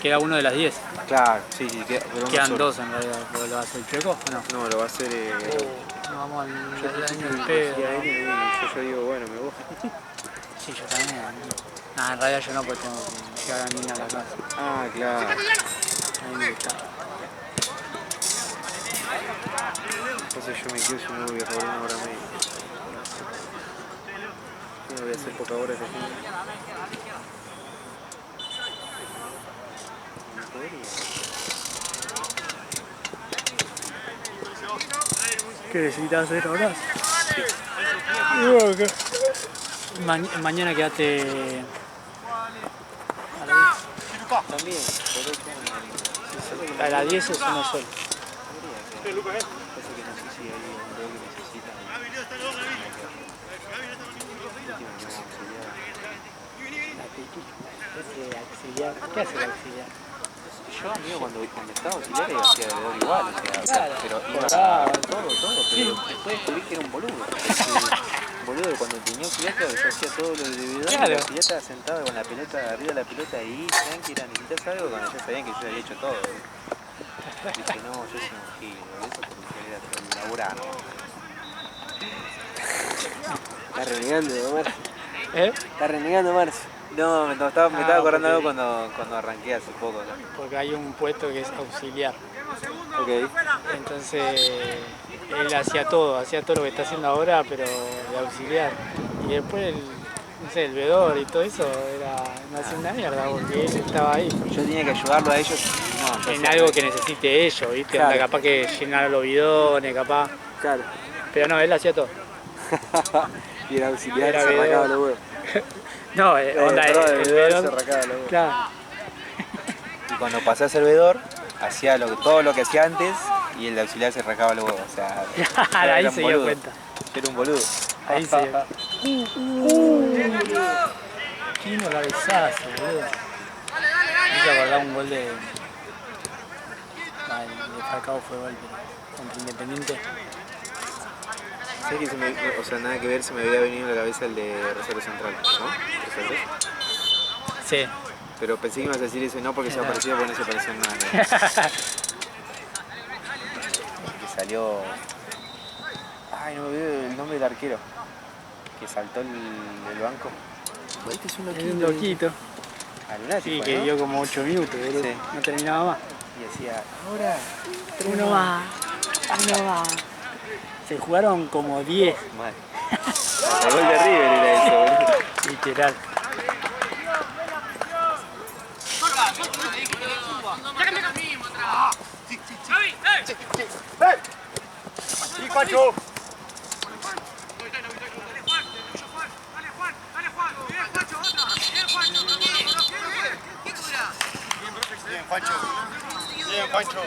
Queda uno de las 10. Claro, sí, queda, pero uno Quedan solo. dos en realidad. ¿Lo va a hacer el Chueco o no? No, lo va a hacer. No, vamos al año del Y pedo. yo digo, bueno, me voy. Sí, yo también. No, en realidad yo no, porque tengo que llevar a la niña a la casa. Ah, claro. A mí me gusta. Entonces yo me quedo, yo me voy a robar una hora media. No voy a hacer poca hora de aquí. No podría. ¿Qué necesitas hacer ahora? Sí. Mañana quedate a las 10. También, por eso. A las 10 es uno solo. Pasa que no sé si hay un rol que necesita. Auxiliar. ¿Qué hace el auxiliar? Yo, amigo, cuando estaba auxiliar hacía alrededor igual, o sea, Claro. pero iba Claro. todo, pero después descubrí que era un boludo. Boludo, cuando tenía auxiliar, claro, yo hacía todo lo de deudor, Claro. y el auxiliar estaba sentado con la pelota, arriba de la pelota ahí, tranqui, necesitas algo, cuando ya sabían que yo había hecho todo. Dije, no, yo soy un gil, eso porque quería laburar. Está renegando, Marcio. ¿Eh? Está renegando, Marcio. No, me estaba acordando porque- algo cuando arranqué hace poco. ¿No? Porque hay un puesto que es auxiliar. Ok. Entonces él hacía todo lo que está haciendo ahora, pero de auxiliar. Y después no sé, el vedor y todo eso no hacía una mierda porque él estaba ahí. Yo tenía que ayudarlo a ellos. No, yo En hacía- algo que necesite ellos, ¿viste? Claro. Onda, capaz que llenar los bidones, capaz. Claro. Pero no, él hacía todo. Y el auxiliar Era se video. arrancaba los huevos. No, onda, Perdón, el el vedor. se arrancaba los huevos. Claro. Y cuando pasé a servidor, hacía todo lo que hacía antes y el auxiliar se arrancaba los huevos. O sea, Claro, ahí era un se dio boludo. cuenta. Yo era un boludo. Ahí se dio. Qué golazazo, boludo. Me hizo acordar un gol de. El de Falcao fue gol contra Independiente. ¿Sabes que o sea, nada que ver, se me había venido a la cabeza el de Rosario Central, ¿no? 3-3. Sí. Pero pensé que ibas a decir eso y no porque se aparecía, porque no se parecía en nada. Que salió. Ay, no me olvidé el nombre del arquero. Que saltó el banco. Este es un Es un loquito. A Lunati, Sí, fue, que ¿no? dio como 8 minutos, boludo. Sí. No terminaba más. Y decía, ahora. Uno más. Uno más. Se jugaron como 10, Mal. El gol de River era eso, boludo. literal. Sí, Juancho. Bien, Juancho. Bien, Juancho.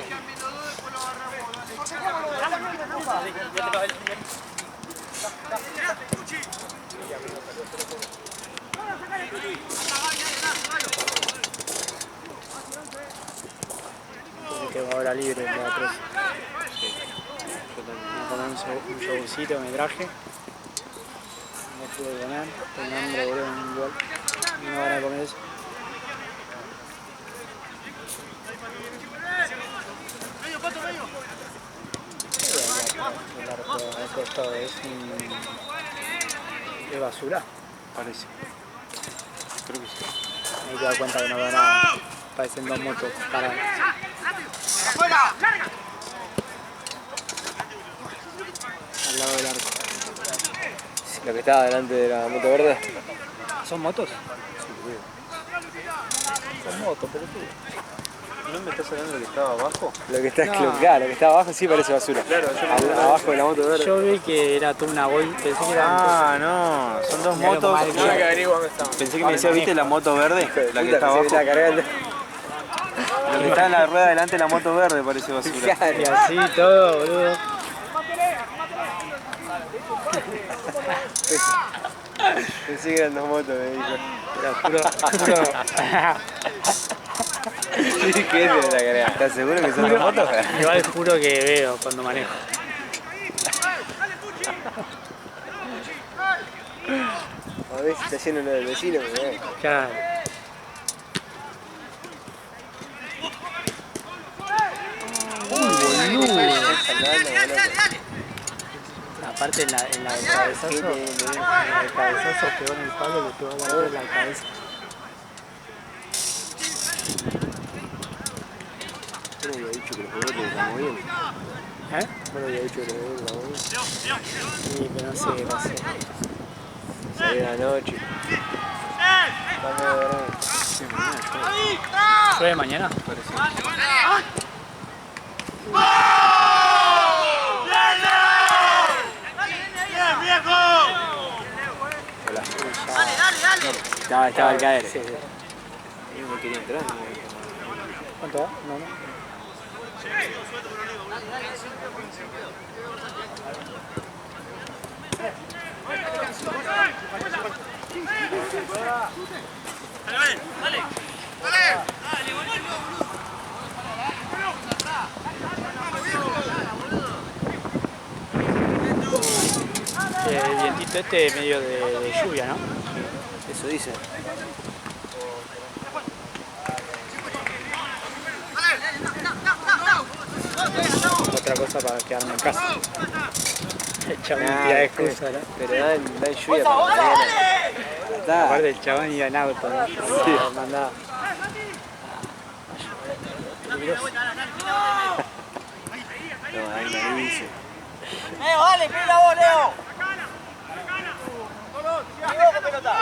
Tengo hora libre, la 3. Voy a comer un yogurcito, me traje. No pude comer, tengo hambre, boludo, igual. No van a comer eso. Esto es un... ¿Es basura? Parece. Creo que sí. Me he dado cuenta que no veo nada. Parecen dos motos paradas. Al lado del arco. Lo que estaba delante de la moto verde. ¿Son motos? Son motos, pero tú. ¿No me estás hablando de lo que estaba abajo? Lo que está, No. claro, lo que está abajo sí parece basura. Claro, Abajo de la moto verde. Yo vi que era toda una bolsa, pensé que Ah, no, son dos Mirá lo motos. mal que No, que averiguo dónde estamos. Pensé que me decías, ¿viste la moto verde? La que está abajo. La cargando. La que está en la rueda delante de la moto verde parece basura. Y así todo, boludo. Pensé que eran dos motos, me dijo. Era puro. Sí, ¿qué es de la cargada? ¿Estás seguro que son dos motos? Igual juro que veo cuando manejo. A ver si está lleno lo del vecino, me Claro. Aparte en la del cabezazo, en el cabezazo pegó en el palo y le pegó a la en la cabeza. Yo no había dicho que los jugadores estamos bien. ¿Eh? Yo no había dicho que los jugadores estamos bien. Sí, pero no sé qué pasó. Se ve la noche. Vamos a ver. ¿Llueve mañana? Estaba al caer. Sí, sí. Yo no quería entrar. ¿Cuánto va? No, no. El vientito este es medio de lluvia, ¿no? Eso dice. Otra cosa para quedarme en casa. El chabón tira de excusa, ¿no? Pero dan lluvia para mañana. Está. Aparte el chabón iba en auto, ¿no? Sí. Mandaba. Peligroso. No, ahí me dice. Vale, pila vos, Leo. Cuidado con pelota.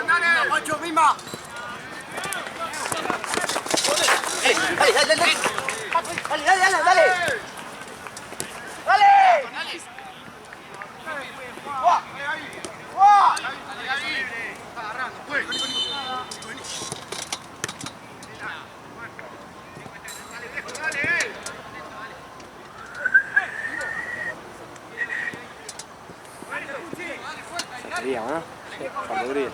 Dale, Juancho, misma. Salía, ¿no? Podría.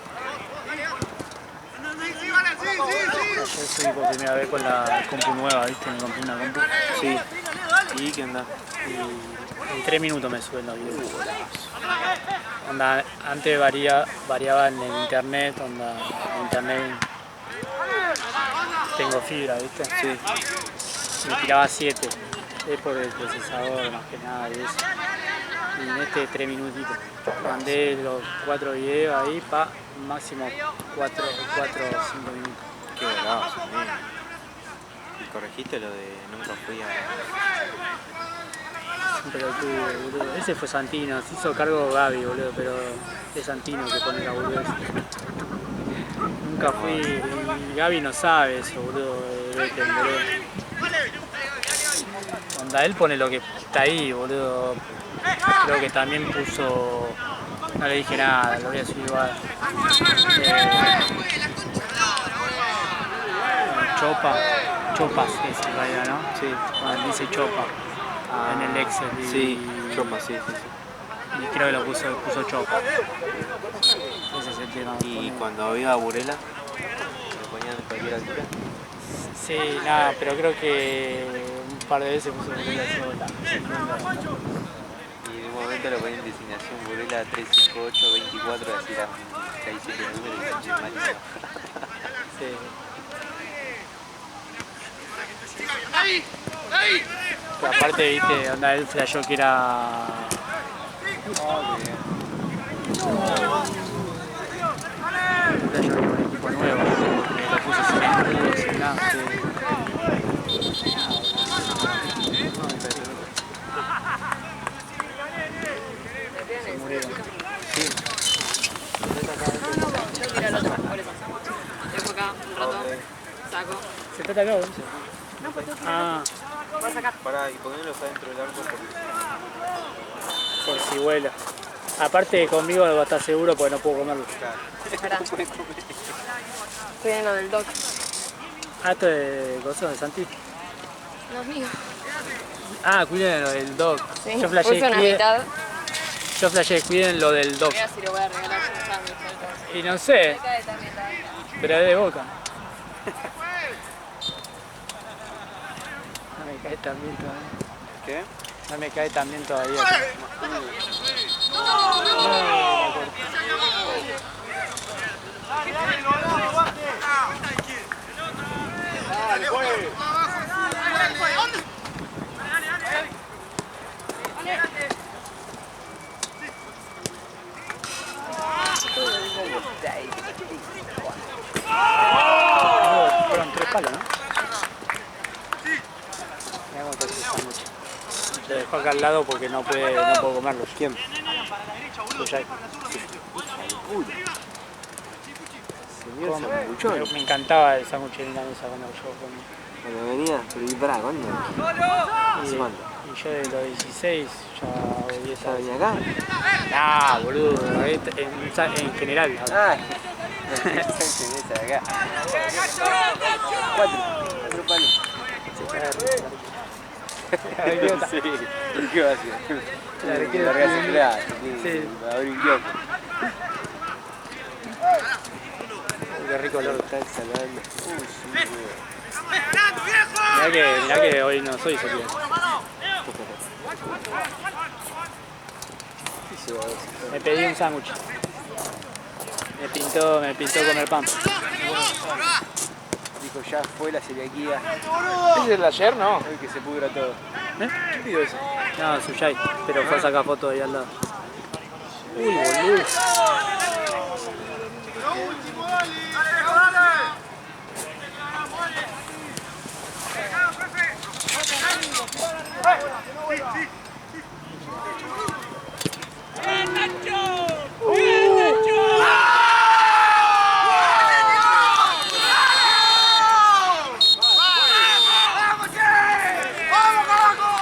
Ayer subí por primera vez con la compu nueva, ¿viste? Me compré una compu. Sí. ¿Y qué onda? Y en 3 minutos me suben los videos. Onda, antes variaba en el internet, onda, en internet tengo fibra, ¿viste? Sí. Me tiraba 7. Es por el procesador más que nada y eso. Y en este 3 minutitos. Mandé los 4 videos ahí, máximo 4 o 5 minutos. Qué golazo, nene. ¿Y corregiste lo de nunca fui a...? Pero tú, boludo. Ese fue Santino, se hizo cargo Gaby, boludo, pero es Santino que pone la boludez. Nunca fui, y Gaby no sabe eso, boludo, de Beckham, boludo. Onda, él pone lo que está ahí, boludo. Creo que también puso... No le dije nada, lo voy a decir igual. Chopas es en realidad, ¿no? Sí. Bueno, dice Chopa en el Excel. Y, Sí, Chopa, sí. y creo que lo puso Chopa. Ese es el tema. Y cuando iba a Burela, ¿le ponían en cualquier altura? Sí, nada, pero creo que un par de veces puso Burela sola. Y en un momento le ponían designación Burela 35824, así eran 6-7 números y se malísimo. Sí. Pero aparte, viste, onda él flasheó que era... Flasheó que era un equipo nuevo, que lo puso sin escudo, sin nada. Se murieron. Sí. Yo tiro al otro, por eso. Dejo acá un rato, saco. ¿Se está atacado? No, pues tengo que Ah, voy a sacar. Pará, y ponerlos adentro del arco porque... por si vuela. Aparte conmigo va a estar seguro porque no puedo comerlo. Esperá. Estoy en lo del doc. Ah, esto es cosa de Santi. No es mío. Ah, cuiden lo del dog. Sí, Yo puse flasheé, una mitad. yo flasheé, cuiden lo del dog. Mira si lo voy a regalar con sándwich. Y no sé, Me cae también la... pero es de Boca. No me cae tan bien todavía. ¿Qué? No me cae tan bien todavía. Fueron 3 palos, ¿no? Mirá cómo está ese sándwich. Lo dejó acá al lado porque no puedo comerlo. ¿Quién? Suyai. Señor Sambuchón. Me encantaba el sándwich de milanesa cuando yo comía. Cuando venía, pero ¿y pará, cuándo? ¿Hace cuánto? Y yo de los 16 ya hago 10 ¿Ya años. venía acá? Nah, boludo, en general. Ay, esa de acá. 4 palos. Sí, ¿y qué va a hacer? Claro, Largas empleadas, sí. va a abrir un kiosco. Qué rico olor. Está salando. Mirá que hoy no soy Sofía. Me pedí un sándwich. Me pintó comer pan. Dijo, ya fue la celiaquía. ¿Ese es el de ayer? No. Hoy que se pudra todo. ¿Eh? ¿Qué pidió eso? No, Suyai, pero fue a sacar fotos ahí al lado. Uy, boludo.